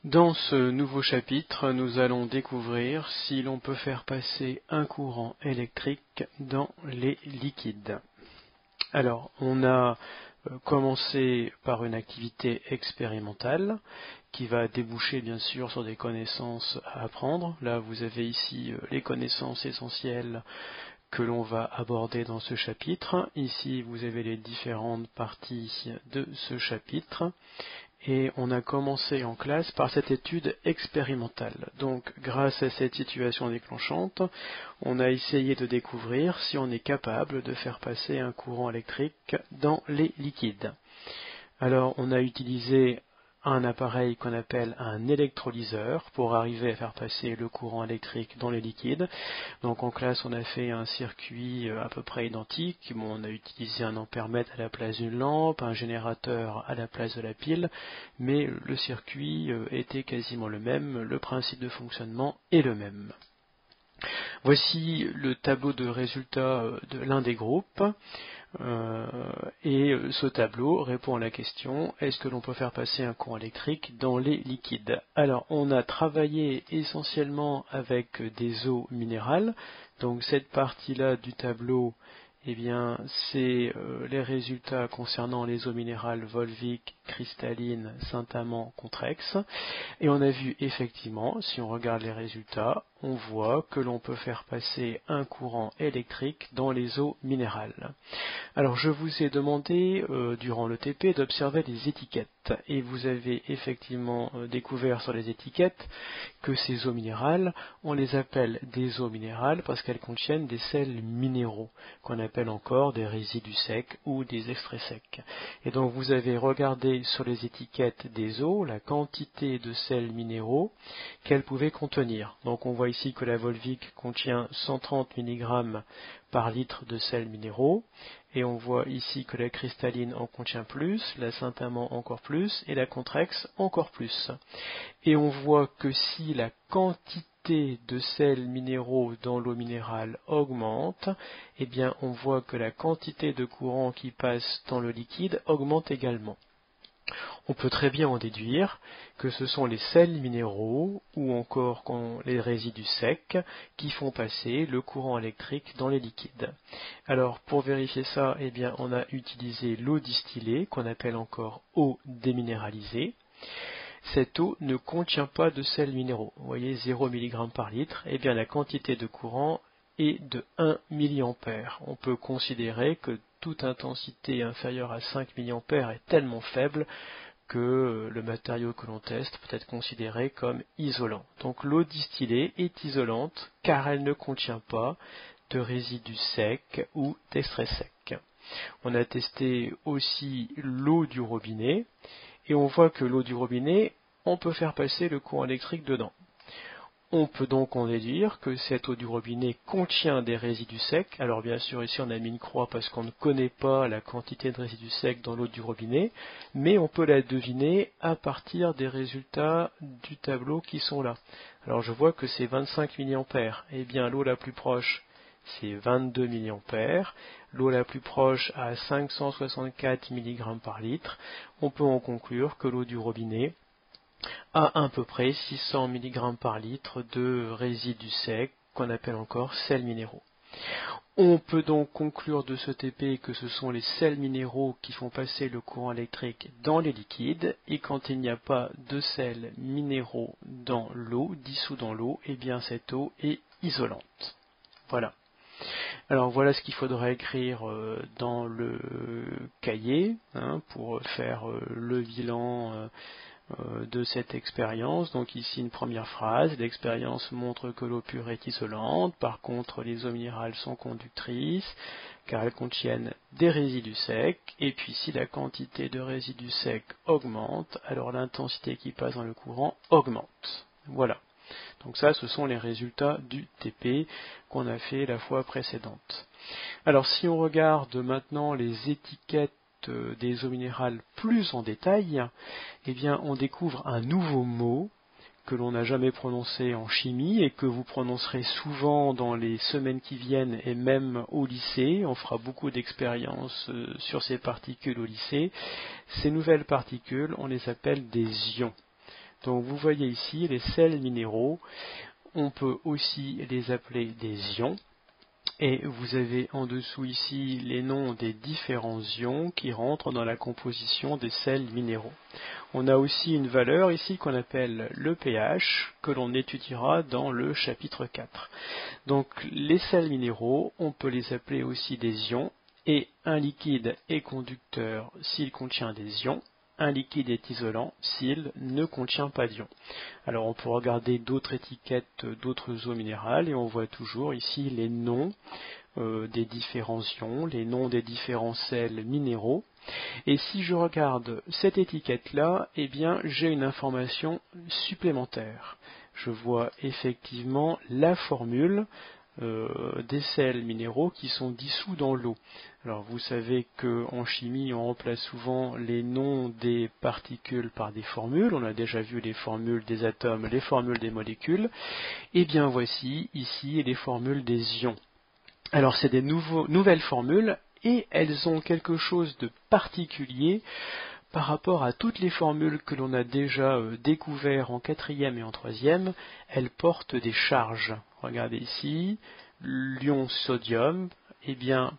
Dans ce nouveau chapitre, nous allons découvrir si l'on peut faire passer un courant électrique dans les liquides. Alors, on a commencé par une activité expérimentale qui va déboucher bien sûr sur des connaissances à apprendre. Là, vous avez ici les connaissances essentielles que l'on va aborder dans ce chapitre. Ici, vous avez les différentes parties de ce chapitre. Et on a commencé en classe par cette étude expérimentale. Donc, grâce à cette situation déclenchante, on a essayé de découvrir si on est capable de faire passer un courant électrique dans les liquides. Alors, on a utilisé un appareil qu'on appelle un électrolyseur pour arriver à faire passer le courant électrique dans les liquides. Donc en classe, on a fait un circuit à peu près identique. Bon, on a utilisé un ampèremètre à la place d'une lampe, un générateur à la place de la pile, mais le circuit était quasiment le même, le principe de fonctionnement est le même. Voici le tableau de résultats de l'un des groupes. Et ce tableau répond à la question: est-ce que l'on peut faire passer un courant électrique dans les liquides? Alors, on a travaillé essentiellement avec des eaux minérales. Donc cette partie-là du tableau, eh bien, c'est les résultats concernant les eaux minérales Volvic, cristalline, Saint-Amand, Contrex. Et on a vu effectivement, si on regarde les résultats, on voit que l'on peut faire passer un courant électrique dans les eaux minérales. Alors je vous ai demandé durant le TP d'observer les étiquettes et vous avez effectivement découvert sur les étiquettes que ces eaux minérales, on les appelle des eaux minérales parce qu'elles contiennent des sels minéraux qu'on appelle encore des résidus secs ou des extraits secs. Et donc vous avez regardé sur les étiquettes des eaux la quantité de sels minéraux qu'elles pouvaient contenir. Donc on voit ici que la Volvic contient 130 mg par litre de sels minéraux. Et on voit ici que la cristalline en contient plus, la Saint-Amand encore plus, et la Contrex encore plus. Et on voit que si la quantité de sels minéraux dans l'eau minérale augmente, eh bien on voit que la quantité de courant qui passe dans le liquide augmente également. On peut très bien en déduire que ce sont les sels minéraux ou encore les résidus secs qui font passer le courant électrique dans les liquides. Alors pour vérifier ça, eh bien, on a utilisé l'eau distillée qu'on appelle encore eau déminéralisée. Cette eau ne contient pas de sels minéraux. Vous voyez, 0 mg par litre, eh bien la quantité de courant est de 1 mA. On peut considérer que toute intensité inférieure à 5 mA est tellement faible que le matériau que l'on teste peut être considéré comme isolant. Donc l'eau distillée est isolante car elle ne contient pas de résidus secs ou d'extraits secs. On a testé aussi l'eau du robinet et on voit que l'eau du robinet, on peut faire passer le courant électrique dedans. On peut donc en déduire que cette eau du robinet contient des résidus secs. Alors bien sûr ici on a mis une croix parce qu'on ne connaît pas la quantité de résidus secs dans l'eau du robinet, mais on peut la deviner à partir des résultats du tableau qui sont là. Alors je vois que c'est 25 mA. Eh bien l'eau la plus proche c'est 22 mA. L'eau la plus proche à 564 mg par litre. On peut en conclure que l'eau du robinet à peu près 600 mg par litre de résidus secs qu'on appelle encore sels minéraux. On peut donc conclure de ce TP que ce sont les sels minéraux qui font passer le courant électrique dans les liquides et quand il n'y a pas de sels minéraux dans l'eau, dissous dans l'eau, eh bien cette eau est isolante. Voilà. Alors voilà ce qu'il faudra écrire dans le cahier pour faire le bilan de cette expérience. Donc ici une première phrase: l'expérience montre que l'eau pure est isolante, par contre les eaux minérales sont conductrices car elles contiennent des résidus secs, et puis si la quantité de résidus secs augmente, alors l'intensité qui passe dans le courant augmente. Voilà. Donc ça, ce sont les résultats du TP qu'on a fait la fois précédente. Alors si on regarde maintenant les étiquettes des eaux minérales plus en détail, eh bien on découvre un nouveau mot que l'on n'a jamais prononcé en chimie et que vous prononcerez souvent dans les semaines qui viennent et même au lycée. On fera beaucoup d'expériences sur ces particules au lycée. Ces nouvelles particules, on les appelle des ions. Donc vous voyez ici les sels minéraux, on peut aussi les appeler des ions. Et vous avez en dessous ici les noms des différents ions qui rentrent dans la composition des sels minéraux. On a aussi une valeur ici qu'on appelle le pH, que l'on étudiera dans le chapitre 4. Donc les sels minéraux, on peut les appeler aussi des ions, et un liquide est conducteur s'il contient des ions. Un liquide est isolant s'il ne contient pas d'ions. Alors on peut regarder d'autres étiquettes d'autres eaux minérales et on voit toujours ici les noms des différents ions, les noms des différents sels minéraux. Et si je regarde cette étiquette-là, eh bien j'ai une information supplémentaire. Je vois effectivement la formule des sels minéraux qui sont dissous dans l'eau. Alors vous savez qu'en chimie on remplace souvent les noms des particules par des formules, on a déjà vu les formules des atomes, les formules des molécules, et bien voici ici les formules des ions. Alors c'est des nouvelles formules et elles ont quelque chose de particulier par rapport à toutes les formules que l'on a déjà découvertes en quatrième et en troisième. Elles portent des charges. Regardez ici, l'ion sodium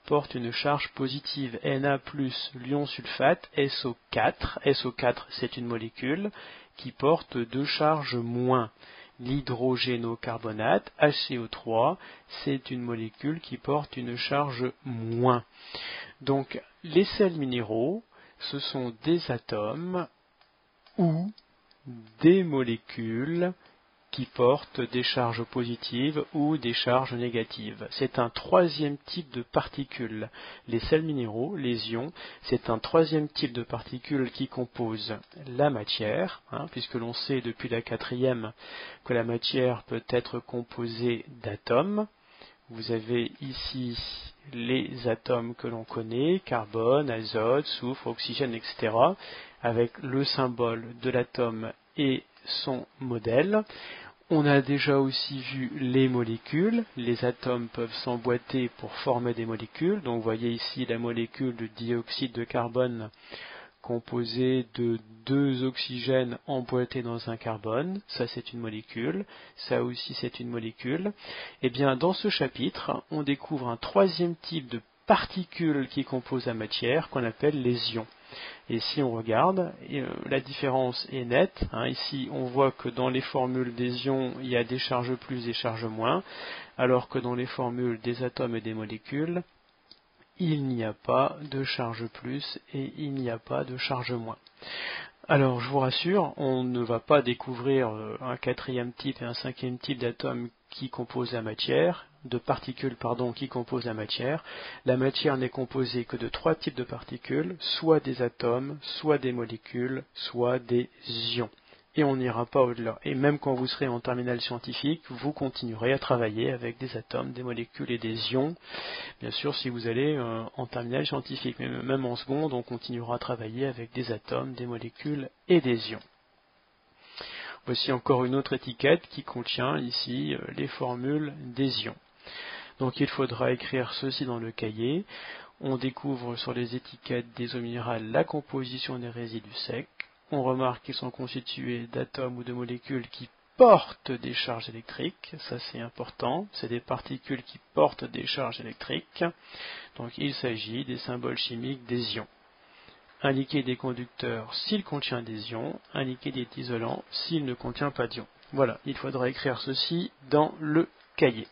porte une charge positive, Na+, l'ion sulfate, SO4. SO4 c'est une molécule qui porte deux charges moins. L'hydrogénocarbonate, HCO3, c'est une molécule qui porte une charge moins. Donc les sels minéraux, ce sont des atomes ou des molécules qui portent des charges positives ou des charges négatives. C'est un troisième type de particules. Les sels minéraux, les ions, c'est un troisième type de particules qui composent la matière, puisque l'on sait depuis la quatrième que la matière peut être composée d'atomes. Vous avez ici les atomes que l'on connaît, carbone, azote, soufre, oxygène, etc., avec le symbole de l'atome et son modèle. On a déjà aussi vu les molécules. Les atomes peuvent s'emboîter pour former des molécules. Donc vous voyez ici la molécule de dioxyde de carbone composée de deux oxygènes emboîtés dans un carbone. Ça c'est une molécule. Ça aussi c'est une molécule. Et bien dans ce chapitre, on découvre un troisième type de particules qui composent la matière qu'on appelle les ions. Et si on regarde, la différence est nette. Ici, on voit que dans les formules des ions, il y a des charges plus et des charges moins, alors que dans les formules des atomes et des molécules, il n'y a pas de charge plus et il n'y a pas de charge moins. Alors, je vous rassure, on ne va pas découvrir un quatrième type et un cinquième type d'atomes qui composent la matière, de particules qui composent la matière. La matière n'est composée que de trois types de particules, soit des atomes, soit des molécules, soit des ions. Et on n'ira pas au-delà. Et même quand vous serez en terminale scientifique, vous continuerez à travailler avec des atomes, des molécules et des ions. Bien sûr, si vous allez en terminale scientifique, mais même en seconde, on continuera à travailler avec des atomes, des molécules et des ions. Voici encore une autre étiquette qui contient ici les formules des ions. Donc il faudra écrire ceci dans le cahier. On découvre sur les étiquettes des eaux minérales la composition des résidus secs. On remarque qu'ils sont constitués d'atomes ou de molécules qui portent des charges électriques. Ça c'est important. C'est des particules qui portent des charges électriques. Donc il s'agit des symboles chimiques des ions. Un liquide est conducteur s'il contient des ions. Un liquide est isolant s'il ne contient pas d'ions. Voilà, il faudra écrire ceci dans le cahier.